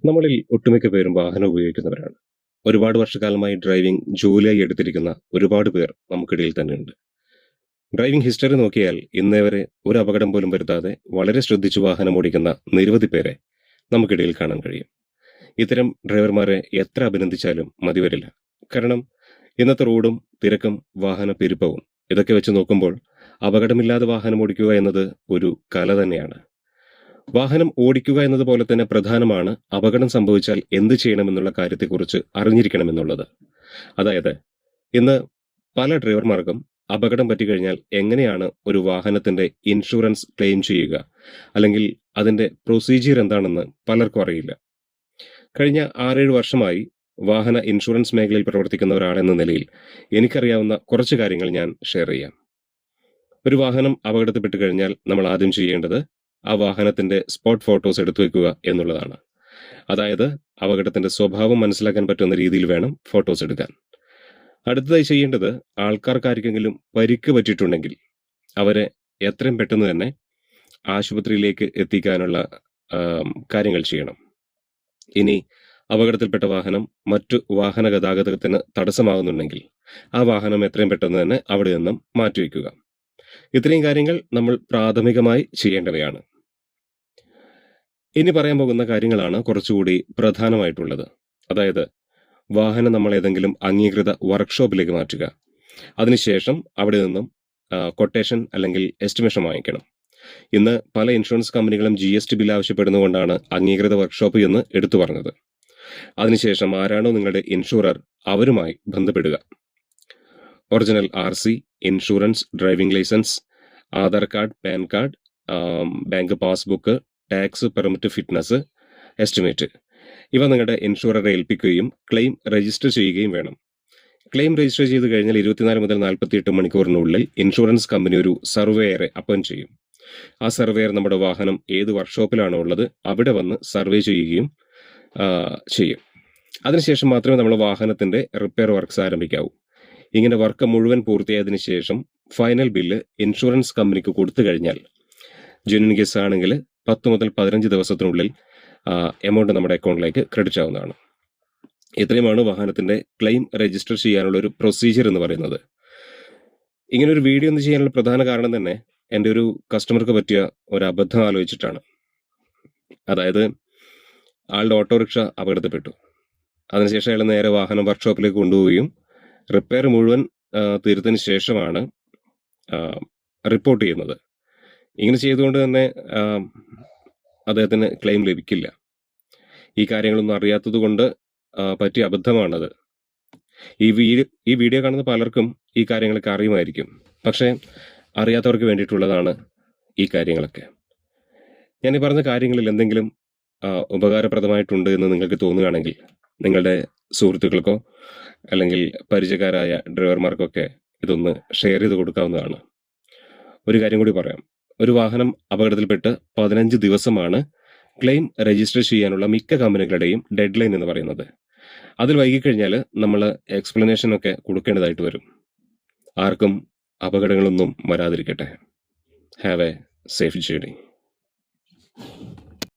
നമ്മളിൽ ഒട്ടുമിക്ക പേരും വാഹനം ഉപയോഗിക്കുന്നവരാണ്. ഒരുപാട് വർഷക്കാലമായി ഡ്രൈവിംഗ് ജോലിയായി എടുത്തിരിക്കുന്ന ഒരുപാട് പേർ നമുക്കിടയിൽ തന്നെയുണ്ട്. ഡ്രൈവിംഗ് ഹിസ്റ്ററി നോക്കിയാൽ ഇന്നേ വരെ ഒരു അപകടം പോലും വരുത്താതെ വളരെ ശ്രദ്ധിച്ച് വാഹനം ഓടിക്കുന്ന നിരവധി പേരെ നമുക്കിടയിൽ കാണാൻ കഴിയും. ഇത്തരം ഡ്രൈവർമാരെ എത്ര അഭിനന്ദിച്ചാലും മതിവരില്ല. കാരണം ഇന്നത്തെ റോഡും തിരക്കും വാഹന പെരുപ്പവും ഇതൊക്കെ വെച്ച് നോക്കുമ്പോൾ അപകടമില്ലാതെ വാഹനം ഓടിക്കുക എന്നത് ഒരു കല തന്നെയാണ്. വാഹനം ഓടിക്കുക എന്നതുപോലെ തന്നെ പ്രധാനമാണ് അപകടം സംഭവിച്ചാൽ എന്ത് ചെയ്യണമെന്നുള്ള കാര്യത്തെക്കുറിച്ച് അറിഞ്ഞിരിക്കണമെന്നുള്ളത്. അതായത് ഇന്ന് പല ഡ്രൈവർമാർക്കും അപകടം പറ്റിക്കഴിഞ്ഞാൽ എങ്ങനെയാണ് ഒരു വാഹനത്തിന്റെ ഇൻഷുറൻസ് ക്ലെയിം ചെയ്യുക, അല്ലെങ്കിൽ അതിന്റെ പ്രൊസീജിയർ എന്താണെന്ന് പലർക്കും അറിയില്ല. കഴിഞ്ഞ 6-7 വർഷമായി വാഹന ഇൻഷുറൻസ് മേഖലയിൽ പ്രവർത്തിക്കുന്ന ഒരാളെന്ന നിലയിൽ എനിക്കറിയാവുന്ന കുറച്ച് കാര്യങ്ങൾ ഞാൻ ഷെയർ ചെയ്യാം. ഒരു വാഹനം അപകടത്തിൽപ്പെട്ട് കഴിഞ്ഞാൽ നമ്മൾ ആദ്യം ചെയ്യേണ്ടത് ആ വാഹനത്തിന്റെ സ്പോട്ട് ഫോട്ടോസ് എടുത്തു വെക്കുക എന്നുള്ളതാണ്. അതായത് അപകടത്തിന്റെ സ്വഭാവം മനസ്സിലാക്കാൻ പറ്റുന്ന രീതിയിൽ വേണം ഫോട്ടോസ് എടുക്കാൻ. അടുത്തതായി ചെയ്യേണ്ടത് ആൾക്കാർക്കാർക്കെങ്കിലും പരിക്ക് പറ്റിയിട്ടുണ്ടെങ്കിൽ അവരെ എത്രയും പെട്ടെന്ന് തന്നെ ആശുപത്രിയിലേക്ക് എത്തിക്കാനുള്ള കാര്യങ്ങൾ ചെയ്യണം. ഇനി അപകടത്തിൽപ്പെട്ട വാഹനം മറ്റു വാഹന ഗതാഗതത്തിന് തടസ്സമാകുന്നുണ്ടെങ്കിൽ ആ വാഹനം എത്രയും പെട്ടെന്ന് തന്നെ അവിടെ നിന്നും മാറ്റിവെക്കുക. ഇത്രയും കാര്യങ്ങൾ നമ്മൾ പ്രാഥമികമായി ചെയ്യേണ്ടവയാണ്. ഇനി പറയാൻ പോകുന്ന കാര്യങ്ങളാണ് കുറച്ചുകൂടി പ്രധാനമായിട്ടുള്ളത്. അതായത് വാഹനം നമ്മൾ ഏതെങ്കിലും അംഗീകൃത വർക്ക്ഷോപ്പിലേക്ക് മാറ്റുക. അതിനുശേഷം അവിടെ നിന്നും കൊട്ടേഷൻ അല്ലെങ്കിൽ എസ്റ്റിമേഷൻ വാങ്ങിക്കണം. ഇന്ന് പല ഇൻഷുറൻസ് കമ്പനികളും GST ബിൽ ആവശ്യപ്പെടുന്നതുകൊണ്ടാണ് അംഗീകൃത വർക്ക്ഷോപ്പ് എന്ന് എടുത്തു പറഞ്ഞത്. അതിനുശേഷം ആരാണോ നിങ്ങളുടെ ഇൻഷുറർ അവരുമായി ബന്ധപ്പെടുക. Original RC, insurance, driving licence, Aadhaar card, PAN card, bank passbook, tax, permit, fitness, estimate ഇവ നിങ്ങളുടെ ഇൻഷുററെ ഏൽപ്പിക്കുകയും ക്ലെയിം രജിസ്റ്റർ ചെയ്യുകയും വേണം. ക്ലെയിം രജിസ്റ്റർ ചെയ്ത് കഴിഞ്ഞാൽ 24 മുതൽ 48 മണിക്കൂറിനുള്ളിൽ ഇൻഷുറൻസ് കമ്പനി ഒരു സർവേയറെ അപ്പോയിന്റ് ചെയ്യും. ആ സർവേയർ നമ്മുടെ വാഹനം ഏത് വർക്ക്ഷോപ്പിലാണോ ഉള്ളത് അവിടെ വന്ന് സർവേ ചെയ്യുകയും ചെയ്യും. അതിനുശേഷം മാത്രമേ നമ്മൾ വാഹനത്തിന്റെ റിപ്പയർ വർക്ക്സ് ആരംഭിക്കാവൂ. ഇങ്ങനെ വർക്ക് മുഴുവൻ പൂർത്തിയായതിനു ശേഷം ഫൈനൽ ബില്ല് ഇൻഷുറൻസ് കമ്പനിക്ക് കൊടുത്തു കഴിഞ്ഞാൽ ജെന്യൂൻ കേസ് ആണെങ്കിൽ 10 മുതൽ 15 ദിവസത്തിനുള്ളിൽ എമൗണ്ട് നമ്മുടെ അക്കൗണ്ടിലേക്ക് ക്രെഡിറ്റ് ആവുന്നതാണ്. ഇത്രയുമാണ് വാഹനത്തിന്റെ ക്ലെയിം രജിസ്റ്റർ ചെയ്യാനുള്ള ഒരു പ്രൊസീജിയർ എന്ന് പറയുന്നത്. ഇങ്ങനെ ഒരു വീഡിയോ ഒന്ന് ചെയ്യാനുള്ള പ്രധാന കാരണം തന്നെ എൻ്റെ ഒരു കസ്റ്റമർക്ക് പറ്റിയ ഒരു അബദ്ധം ആലോചിച്ചിട്ടാണ്. അതായത് ആളുടെ ഓട്ടോറിക്ഷ അപകടത്തിൽപ്പെട്ടു. അതിനുശേഷം അയാൾ നേരെ വാഹനം വർക്ക്ഷോപ്പിലേക്ക് കൊണ്ടുപോവുകയും റിപ്പയർ മുഴുവൻ തീർത്തതിന് ശേഷമാണ് റിപ്പോർട്ട് ചെയ്യുന്നത്. ഇങ്ങനെ ചെയ്തുകൊണ്ട് തന്നെ അദ്ദേഹത്തിന് ക്ലെയിം ലഭിക്കില്ല. ഈ കാര്യങ്ങളൊന്നും അറിയാത്തത് കൊണ്ട് പറ്റിയ അബദ്ധമാണത്. ഈ വീഡിയോ കാണുന്ന പലർക്കും ഈ കാര്യങ്ങളൊക്കെ അറിയുമായിരിക്കും. പക്ഷേ അറിയാത്തവർക്ക് വേണ്ടിയിട്ടുള്ളതാണ് ഈ കാര്യങ്ങളൊക്കെ. ഞാൻ ഈ പറഞ്ഞ കാര്യങ്ങളിൽ എന്തെങ്കിലും ഉപകാരപ്രദമായിട്ടുണ്ട് എന്ന് നിങ്ങൾക്ക് തോന്നുകയാണെങ്കിൽ നിങ്ങളുടെ സുഹൃത്തുക്കൾക്കോ അല്ലെങ്കിൽ പരിചയക്കാരായ ഡ്രൈവർമാർക്കൊക്കെ ഇതൊന്ന് ഷെയർ ചെയ്ത് കൊടുക്കാവുന്നതാണ്. ഒരു കാര്യം കൂടി പറയാം. ഒരു വാഹനം അപകടത്തിൽപ്പെട്ട് 15 ദിവസമാണ് ക്ലെയിം രജിസ്റ്റർ ചെയ്യാനുള്ള മിക്ക കമ്പനികളുടെയും ഡെഡ് ലൈൻ എന്ന് പറയുന്നത്. അതിൽ വൈകിക്കഴിഞ്ഞാൽ നമ്മൾ എക്സ്പ്ലനേഷനൊക്കെ കൊടുക്കേണ്ടതായിട്ട് വരും. ആർക്കും അപകടങ്ങളൊന്നും വരാതിരിക്കട്ടെ. Have a safe journey.